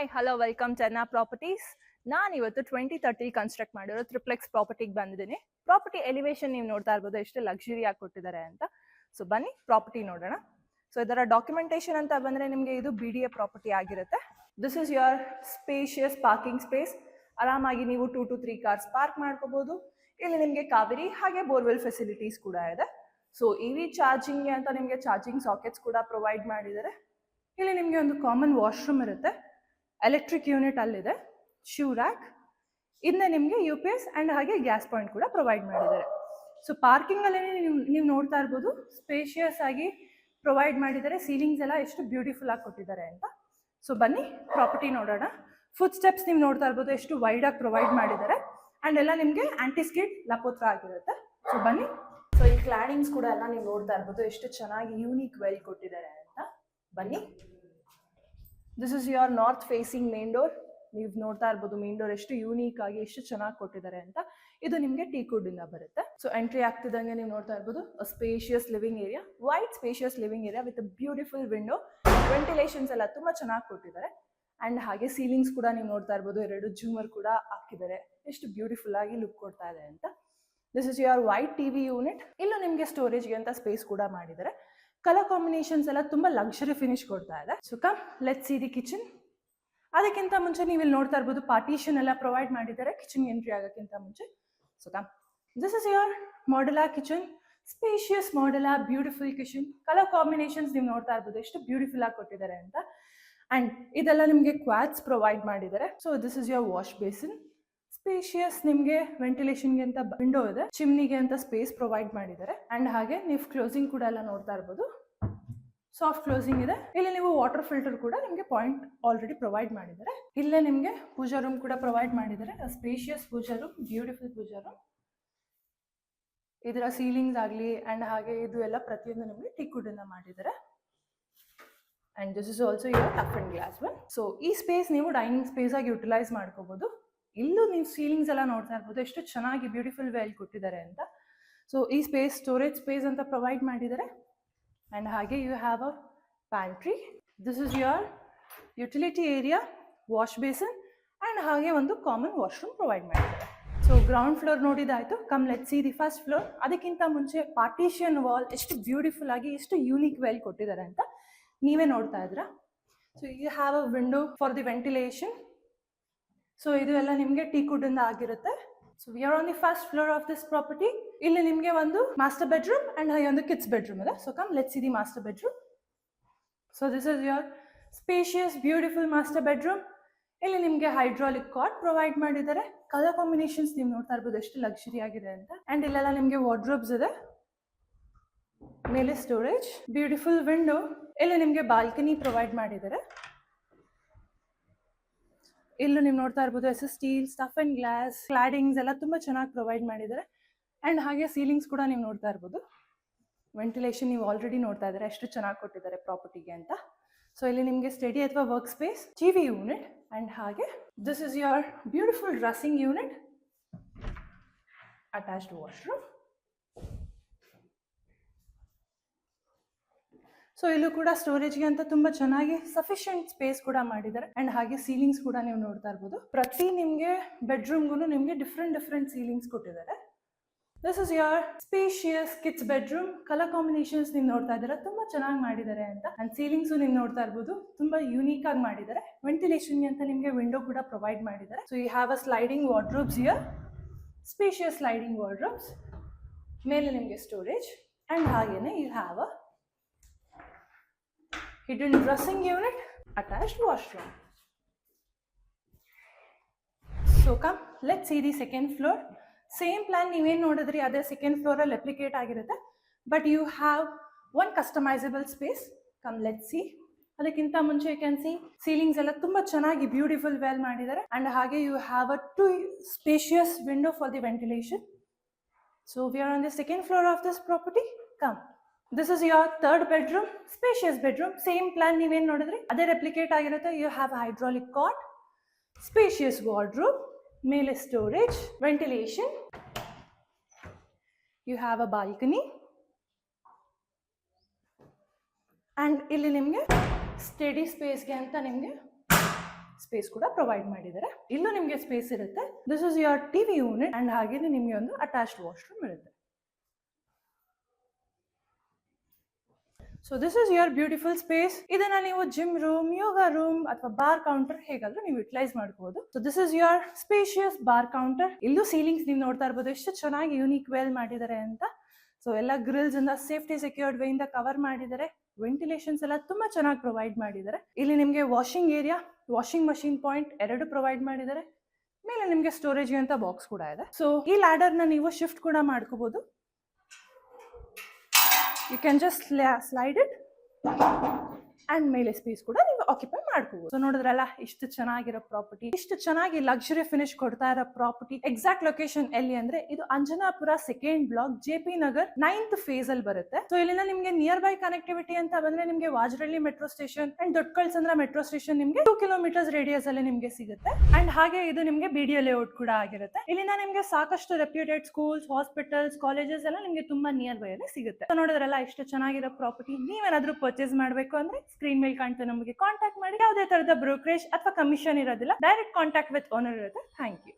Hi hello welcome Chenna properties. ನಾನು ಇವತ್ತು 2030 construct ಮಾಡಿರೋ ಟ್ರಿಪ್ಲೆಕ್ಸ್ ಪ್ರಾಪರ್ಟಿಗೆ ಬಂದಿದ್ದೀನಿ. ಪ್ರಾಪರ್ಟಿ ಎಲಿವೇಶನ್ ನೀವು ನೋಡ್ತಾ ಇರ್ಬೋದು ಎಷ್ಟು ಲಕ್ಸುರಿ ಆಗಿ ಕೊಟ್ಟಿದ್ದಾರೆ ಅಂತ. ಸೊ ಬನ್ನಿ ಪ್ರಾಪರ್ಟಿ ನೋಡೋಣ. ಸೊ ಇದರ ಡಾಕ್ಯುಮೆಂಟೇಶನ್ ಅಂತ ಬಂದರೆ ನಿಮಗೆ ಇದು BDA ಪ್ರಾಪರ್ಟಿ ಆಗಿರುತ್ತೆ. This is your spacious parking space. ಆರಾಮಾಗಿ ನೀವು 2 to 3 ಕಾರ್ಸ್ ಪಾರ್ಕ್ ಮಾಡ್ಕೋಬಹುದು. ಇಲ್ಲಿ ನಿಮಗೆ ಕಾವೇರಿ ಹಾಗೆ ಬೋರ್ವೆಲ್ ಫೆಸಿಲಿಟೀಸ್ ಕೂಡ ಇದೆ. ಸೊ EV ಚಾರ್ಜಿಂಗ್ಗೆ ಅಂತ ನಿಮಗೆ ಚಾರ್ಜಿಂಗ್ ಸಾಕೆಟ್ಸ್ ಕೂಡ ಪ್ರೊವೈಡ್ ಮಾಡಿದ್ದಾರೆ. ಇಲ್ಲಿ ನಿಮಗೆ ಒಂದು ಕಾಮನ್ ವಾಶ್ರೂಮ್ ಇರುತ್ತೆ, ಎಲೆಕ್ಟ್ರಿಕ್ ಯೂನಿಟ್ ಅಲ್ಲಿದೆ, ಶೂ ರ್ಯಾಕ್, ಇದನ್ನ ನಿಮಗೆ UPS ಆ್ಯಂಡ್ ಹಾಗೆ ಗ್ಯಾಸ್ ಪಾಯಿಂಟ್ ಕೂಡ ಪ್ರೊವೈಡ್ ಮಾಡಿದ್ದಾರೆ. ಸೊ ಪಾರ್ಕಿಂಗಲ್ಲಿ ನೀವು ನೋಡ್ತಾ ಇರ್ಬೋದು ಸ್ಪೇಷಿಯಸ್ ಆಗಿ ಪ್ರೊವೈಡ್ ಮಾಡಿದ್ದಾರೆ. ಸೀಲಿಂಗ್ಸ್ ಎಲ್ಲ ಎಷ್ಟು ಬ್ಯೂಟಿಫುಲ್ ಆಗಿ ಕೊಟ್ಟಿದ್ದಾರೆ ಅಂತ. ಸೊ ಬನ್ನಿ ಪ್ರಾಪರ್ಟಿ ನೋಡೋಣ. ಫುಡ್ ಸ್ಟೆಪ್ಸ್ ನೀವು ನೋಡ್ತಾ ಇರ್ಬೋದು ಎಷ್ಟು ವೈಡ್ ಆಗಿ ಪ್ರೊವೈಡ್ ಮಾಡಿದ್ದಾರೆ ಆ್ಯಂಡ್ ಎಲ್ಲ ನಿಮಗೆ ಆಂಟಿಸ್ಕಿಡ್ ಲಪೋತ್ರ ಆಗಿರುತ್ತೆ. ಸೊ ಬನ್ನಿ. ಸೊ ಈ ಕ್ಲಾಡಿಂಗ್ಸ್ ಕೂಡ ಎಲ್ಲ ನೀವು ನೋಡ್ತಾ ಇರ್ಬೋದು ಎಷ್ಟು ಚೆನ್ನಾಗಿ ಯೂನಿಕ್ ವೆಲ್ ಕೊಟ್ಟಿದ್ದಾರೆ ಅಂತ. ಬನ್ನಿ. This is your north facing main door. ನೀವು ನೋಡ್ತಾ ಇರ್ಬೋದು ಮೇನ್ ಡೋರ್ ಎಷ್ಟು ಯೂನಿಕ್ ಆಗಿ ಎಷ್ಟು ಚೆನ್ನಾಗಿ ಕೊಟ್ಟಿದ್ದಾರೆ ಅಂತ. ಇದು ನಿಮಗೆ ಟೀಕ್ವುಡ್ ಇಂದ ಬರುತ್ತೆ. ಸೊ ಎಂಟ್ರಿ ಆಗ್ತಿದ್ದಂಗೆ ನೀವು ನೋಡ್ತಾ ಇರ್ಬೋದು spacious living area, wide spacious living area with beautiful window. Ventilations ಎಲ್ಲ ತುಂಬಾ ಚೆನ್ನಾಗಿ ಕೊಟ್ಟಿದ್ದಾರೆ ಆ್ಯಂಡ್ ಹಾಗೆ ಸೀಲಿಂಗ್ಸ್ ಕೂಡ ನೀವು ನೋಡ್ತಾ ಇರ್ಬೋದು 2 ಜೂಮರ್ ಕೂಡ ಹಾಕಿದ್ದಾರೆ. ಎಷ್ಟು ಬ್ಯೂಟಿಫುಲ್ ಆಗಿ ಲುಕ್ ಕೊಡ್ತಾ ಇದೆ ಅಂತ. This is your wide TV unit. ಇಲ್ಲೂ ನಿಮಗೆ ಸ್ಟೋರೇಜ್ಗೆ ಅಂತ ಸ್ಪೇಸ್ ಕೂಡ ಮಾಡಿದ್ದಾರೆ. ಕಲರ್ ಕಾಂಬಿನೇಷನ್ಸ್ ಎಲ್ಲ ತುಂಬಾ ಲಕ್ಸುರಿ ಫಿನಿಶ್ ಕೊಡ್ತಾ ಇದೆ. So come let's see the kitchen. ಅದಕ್ಕಿಂತ ಮುಂಚೆ ನೀವು ಇಲ್ಲಿ ನೋಡ್ತಾ ಇರ್ಬೋದು ಪಾರ್ಟಿಷನ್ ಎಲ್ಲ ಪ್ರೊವೈಡ್ ಮಾಡಿದ್ದಾರೆ ಕಿಚನ್ ಎಂಟ್ರಿ ಆಗೋಕ್ಕಿಂತ ಮುಂಚೆ. So come, this is your modular kitchen, spacious modular beautiful kitchen. Colour combinations ನೀವು ನೋಡ್ತಾ ಇರ್ಬೋದು ಎಷ್ಟು ಬ್ಯೂಟಿಫುಲ್ ಆಗಿ ಕೊಟ್ಟಿದ್ದಾರೆ ಅಂತ. ಅಂಡ್ ಇದೆಲ್ಲ ನಿಮಗೆ ಕ್ವಾಡ್ಸ್ ಪ್ರೊವೈಡ್ ಮಾಡಿದ್ದಾರೆ. So this is your wash basin, spacious ನಿಮಗೆ ವೆಂಟಿಲೇಷನ್ಗೆ ಅಂತ ವಿಂಡೋ ಇದೆ, ಚಿಮ್ನಿಗೆ ಅಂತ ಸ್ಪೇಸ್ ಪ್ರೊವೈಡ್ ಮಾಡಿದ್ದಾರೆ. ಅಂಡ್ ಹಾಗೆ ನೀವು ಕ್ಲೋಸಿಂಗ್ ಕೂಡ ಎಲ್ಲ ನೋಡ್ತಾ ಇರ್ಬೋದು ಸಾಫ್ಟ್ ಕ್ಲೋಸಿಂಗ್ ಇದೆ. ಇಲ್ಲಿ ನೀವು ವಾಟರ್ ಫಿಲ್ಟರ್ ಕೂಡ ನಿಮಗೆ ಪಾಯಿಂಟ್ ಆಲ್ರೆಡಿ ಪ್ರೊವೈಡ್ ಮಾಡಿದ್ದಾರೆ. ಇಲ್ಲೇ ನಿಮಗೆ ಪೂಜಾ ರೂಮ್ ಕೂಡ ಪ್ರೊವೈಡ್ ಮಾಡಿದ್ದಾರೆ. ಸ್ಪೇಷಿಯಸ್ ಪೂಜಾ ರೂಮ್, ಬ್ಯೂಟಿಫುಲ್ ಪೂಜಾ ರೂಮ್. ಇದರ ಸೀಲಿಂಗ್ಸ್ ಆಗಲಿ ಅಂಡ್ ಹಾಗೆ ಇದು ಎಲ್ಲ ಪ್ರತಿಯೊಂದು ನಿಮಗೆ ಟೀಕ್ವುಡ್ ಇಂದ ಮಾಡಿದ್ದಾರೆ. And this is also your tough and glass one. So ಈ ಸ್ಪೇಸ್ ನೀವು ಡೈನಿಂಗ್ ಸ್ಪೇಸ್ ಆಗಿ ಯುಟಿಲೈಸ್ ಮಾಡ್ಕೋಬಹುದು. ಇಲ್ಲೂ ನೀವು ಸೀಲಿಂಗ್ಸ್ ಎಲ್ಲ ನೋಡ್ತಾ ಇರ್ಬೋದು ಎಷ್ಟು ಚೆನ್ನಾಗಿ ಬ್ಯೂಟಿಫುಲ್ ವೆಲ್ ಕೊಟ್ಟಿದ್ದಾರೆ ಅಂತ. ಸೊ ಈ ಸ್ಪೇಸ್ ಸ್ಟೋರೇಜ್ ಸ್ಪೇಸ್ ಅಂತ ಪ್ರೊವೈಡ್ ಮಾಡಿದ್ದಾರೆ. ಆ್ಯಂಡ್ ಹಾಗೆ you have a pantry. This is your utility area, wash basin and ಹಾಗೆ ಒಂದು ಕಾಮನ್ ವಾಶ್ರೂಮ್ ಪ್ರೊವೈಡ್ ಮಾಡಿದ್ದಾರೆ. ಸೊ ಗ್ರೌಂಡ್ ಫ್ಲೋರ್ ನೋಡಿದಾಯಿತು. Come let's see the first floor. ಅದಕ್ಕಿಂತ ಮುಂಚೆ ಪಾರ್ಟಿಷನ್ ವಾಲ್ ಎಷ್ಟು ಬ್ಯೂಟಿಫುಲ್ ಆಗಿ ಎಷ್ಟು ಯೂನಿಕ್ ವೆಲ್ ಕೊಟ್ಟಿದ್ದಾರೆ ಅಂತ ನೀವೇ ನೋಡ್ತಾ ಇದ್ದೀರಾ. So you have a window for the ventilation. So ಇದು ಎಲ್ಲ ನಿಮಗೆ ಟೀಕ್ವುಡ್ ಇಂದ ಆಗಿರುತ್ತೆ. So we are on the first floor of this property. ಇಲ್ಲಿ ನಿಮಗೆ ಒಂದು ಮಾಸ್ಟರ್ ಬೆಡ್ರೂಮ್ ಅಂಡ್ ಹಾಗೆ ಒಂದು ಕಿಡ್ಸ್ ಬೆಡ್ರೂಮ್ ಇದೆ. So come let's see the master bedroom. So this is your spacious beautiful master bedroom. ಇಲ್ಲಿ ನಿಮಗೆ ಹೈಡ್ರಾಲಿಕ್ ಕಾಟ್ ಪ್ರೊವೈಡ್ ಮಾಡಿದ್ದಾರೆ. Colour combinations ನೀವು ನೋಡ್ತಾ ಇರ್ಬೋದು ಎಷ್ಟು ಲಕ್ಸುರಿ ಆಗಿದೆ ಅಂತ. ಅಂಡ್ ಇಲ್ಲೆಲ್ಲ ನಿಮಗೆ ವಾರ್ಡ್ರೋಬ್ಸ್ ಇದೆ, ಮೇಲೆ ಸ್ಟೋರೇಜ್, ಬ್ಯೂಟಿಫುಲ್ ವಿಂಡೋ. ಇಲ್ಲಿ ನಿಮಗೆ ಬಾಲ್ಕನಿ ಪ್ರೊವೈಡ್ ಮಾಡಿದ್ದಾರೆ. ಇಲ್ಲೂ ನೀವು ನೋಡ್ತಾ ಇರ್ಬೋದು steel, stuff and glass, claddings ಎಲ್ಲ ತುಂಬಾ ಚೆನ್ನಾಗಿ ಪ್ರೊವೈಡ್ ಮಾಡಿದ್ದಾರೆ. ಅಂಡ್ ಹಾಗೆ ಸೀಲಿಂಗ್ಸ್ ಕೂಡ ನೀವು ನೋಡ್ತಾ ಇರ್ಬೋದು. ವೆಂಟಿಲೇಷನ್ ನೀವು ಆಲ್ರೆಡಿ ನೋಡ್ತಾ ಇದ್ದಾರೆ ಎಷ್ಟು ಚೆನ್ನಾಗಿ ಕೊಟ್ಟಿದ್ದಾರೆ ಪ್ರಾಪರ್ಟಿಗೆ ಅಂತ. ಸೊ ಇಲ್ಲಿ ನಿಮಗೆ ಸ್ಟಡಿ ಅಥವಾ work space, TV unit and ಹಾಗೆ this is your beautiful dressing unit, attached washroom. So ಇಲ್ಲೂ ಕೂಡ ಸ್ಟೋರೇಜ್ಗೆ ಅಂತ ತುಂಬಾ ಚೆನ್ನಾಗಿ ಸಫಿಷಿಯಂಟ್ ಸ್ಪೇಸ್ ಕೂಡ ಮಾಡಿದ್ದಾರೆ. ಅಂಡ್ ಹಾಗೆ ಸೀಲಿಂಗ್ಸ್ ಕೂಡ ನೀವು ನೋಡ್ತಾ ಇರ್ಬೋದು. ಪ್ರತಿ ನಿಮಗೆ ಬೆಡ್ರೂಮ್ಗೂ ನಿಮಗೆ ಡಿಫ್ರೆಂಟ್ ಸೀಲಿಂಗ್ಸ್ ಕೊಟ್ಟಿದ್ದಾರೆ. This is your spacious kids bedroom. Colour combinations ನೀವು ನೋಡ್ತಾ ಇದ್ದೀರಾ ತುಂಬಾ ಚೆನ್ನಾಗಿ ಮಾಡಿದ್ದಾರೆ ಅಂತ. ಅಂಡ್ ಸೀಲಿಂಗ್ಸ್ ನೀವು ನೋಡ್ತಾ ಇರ್ಬೋದು ತುಂಬಾ ಯೂನಿಕ್ ಆಗಿ ಮಾಡಿದ್ದಾರೆ. ವೆಂಟಿಲೇಷನ್ಗೆ ಅಂತ ನಿಮಗೆ ವಿಂಡೋ ಕೂಡ ಪ್ರೊವೈಡ್ ಮಾಡಿದ್ದಾರೆ. So you have a sliding wardrobes here, spacious sliding wardrobes. ಮೇಲೆ ನಿಮಗೆ ಸ್ಟೋರೇಜ್ ಅಂಡ್ ಹಾಗೇನೆ you have a hidden dressing unit, attached washroom. So come let's see the second floor. Same plan ನೀವೇನು ನೋಡಿದ್ರಿ ಅದೇ second floor ಅಲ್ಲಿ replicate ಆಗಿರುತ್ತೆ. But you have one customisable space. Come let's see. ಅದಕ್ಕಿಂತ ಮುಂಚೆ you can see ceilings ಎಲ್ಲ ತುಂಬಾ ಚೆನ್ನಾಗಿ ಬ್ಯೂಟಿಫುಲ್ ವೆಲ್ ಮಾಡಿದ್ದಾರೆ. ಅಂಡ್ ಹಾಗೆ you have a 2 spacious window for the ventilation. So we are on the second floor of this property. Come, this is your third bedroom, spacious bedroom. Same plan ನೀವೇನು ನೋಡಿದ್ರಿ ಅದೇ replicate ಆಗಿರುತ್ತೆ. You have hydraulic cot, spacious wardrobe, ಮೇಲೆ storage, ventilation. You have a balcony and ಇಲ್ಲಿ ನಿಮಗೆ study ಸ್ಪೇಸ್ಗೆ ಅಂತ ನಿಮಗೆ space ಕೂಡ ಪ್ರೊವೈಡ್ ಮಾಡಿದ್ದಾರೆ. ಇಲ್ಲೂ ನಿಮಗೆ ಸ್ಪೇಸ್ ಇರುತ್ತೆ. This is your TV unit and ಹಾಗೇನೆ ನಿಮಗೆ ಒಂದು ಅಟ್ಯಾಚ್ಡ್ ವಾಶ್ರೂಮ್ ಇರುತ್ತೆ. So this is your beautiful space. ಇದನ್ನ ನೀವು ಜಿಮ್ ರೂಮ್, ಯೋಗ ರೂಮ್ ಅಥವಾ ಬಾರ್ ಕೌಂಟರ್ ಹೇಗಾದ್ರೂ ನೀವು ಯುಟಿಲೈಸ್ ಮಾಡಬಹುದು. So this is your spacious bar counter. ಇಲ್ಲೂ ಸೀಲಿಂಗ್ಸ್ ನೀವು ನೋಡ್ತಾ ಇರ್ಬೋದು ಎಷ್ಟು ಚೆನ್ನಾಗಿ ಯೂನಿಕ್ ವೆಲ್ ಮಾಡಿದ್ದಾರೆ ಅಂತ. ಸೊ ಎಲ್ಲ ಗ್ರಿಲ್ಸ್ ಇಂದ ಸೇಫ್ಟಿ ಸೆಕ್ಯೂರ್ಡ್ ವೇ ಇಂದ ಕವರ್ ಮಾಡಿದ್ದಾರೆ. ವೆಂಟಿಲೇಷನ್ಸ್ ಎಲ್ಲ ತುಂಬಾ ಚೆನ್ನಾಗಿ ಪ್ರೊವೈಡ್ ಮಾಡಿದ್ದಾರೆ. ಇಲ್ಲಿ ನಿಮಗೆ washing area, washing machine point ಎರಡು ಪ್ರೊವೈಡ್ ಮಾಡಿದ್ದಾರೆ. ಮೇಲೆ ನಿಮಗೆ ಸ್ಟೋರೇಜ್ ಅಂತ ಬಾಕ್ಸ್ ಕೂಡ ಇದೆ. ಸೊ ಈ ಲ್ಯಾಡರ್ ನ ನೀವು ಶಿಫ್ಟ್ ಕೂಡ ಮಾಡ್ಕೋಬಹುದು. You can just slide it and ಮೇಲೆ ಸ್ಪೇಸ್ ಕೂಡ ನೀವು ಆಕ್ಯುಪೈ ಮಾಡ್ಕೋಬಹುದು. ಸೊ ನೋಡಿದ್ರಲ್ಲ ಇಷ್ಟು ಚೆನ್ನಾಗಿರೋ ಪ್ರಾಪರ್ಟಿ, ಇಷ್ಟು ಚೆನ್ನಾಗಿ ಲಕ್ಸುರಿ ಫಿನಿಶ್ ಕೊಡ್ತಾ ಇರೋ ಪ್ರಾಪರ್ಟಿ. ಎಕ್ಸಾಕ್ಟ್ ಲೊಕೇಶನ್ ಎಲ್ಲಿ ಅಂದ್ರೆ ಇದು Anjanapura second block, JP Nagar 9th phase ಅಲ್ಲಿ ಬರುತ್ತೆ. ಸೊ ಇಲ್ಲಿಂದ ನಿಮ್ಗೆ ನಿಯರ್ ಬೈ ಕನೆಕ್ಟಿವಿಟಿ ಅಂತ ಬಂದ್ರೆ ನಿಮ್ಗೆ Vajarahalli metro station and Doddakallasandra metro station ನಿಮ್ಗೆ 2 ಕಿಲೋಮೀಟರ್ಸ್ ರೇಡಿಯಸ್ ಅಲ್ಲಿ ನಿಮ್ಗೆ ಸಿಗುತ್ತೆ. ಅಂಡ್ ಹಾಗೆ ಇದು ನಿಮ್ಗೆ BDO ಲೇಔಟ್ ಕೂಡ ಆಗಿರುತ್ತೆ. ಇಲ್ಲಿಂದ ನಿಮ್ಗೆ ಸಾಕಷ್ಟು ರೆಪ್ಯೂಟೆಡ್ ಸ್ಕೂಲ್ಸ್, ಹಾಸ್ಪಿಟಲ್ಸ್, ಕಾಲೇಜಸ್ ಎಲ್ಲ ನಿಮ್ಗೆ ತುಂಬಾ ನಿಯರ್ ಬೈ ಅಲ್ಲಿ ಸಿಗುತ್ತೆ. ಸೊ ನೋಡಿದ್ರಲ್ಲ ಇಷ್ಟು ಚೆನ್ನಾಗಿರೋ ಪ್ರಾಪರ್ಟಿ. ನೀವೇನಾದ್ರೂ ಪರ್ಚೇಸ್ ಮಾಡ್ಬೇಕು ಅಂದ್ರೆ ಸ್ಕ್ರೀನ್ ಮೇಲೆ ಕಾಣ್ತಾ ನಮಗೆ ಕಾಂಟ್ಯಾಕ್ಟ್ ಮಾಡಿ. ಯಾವುದೇ ತರದ ಬ್ರೋಕರೇಜ್ ಅಥವಾ ಕಮಿಷನ್ ಇರೋದಿಲ್ಲ. ಡೈರೆಕ್ಟ್ ಕಾಂಟ್ಯಾಕ್ಟ್ ವಿತ್ ಓನರ್ ಇರುತ್ತೆ. Thank you.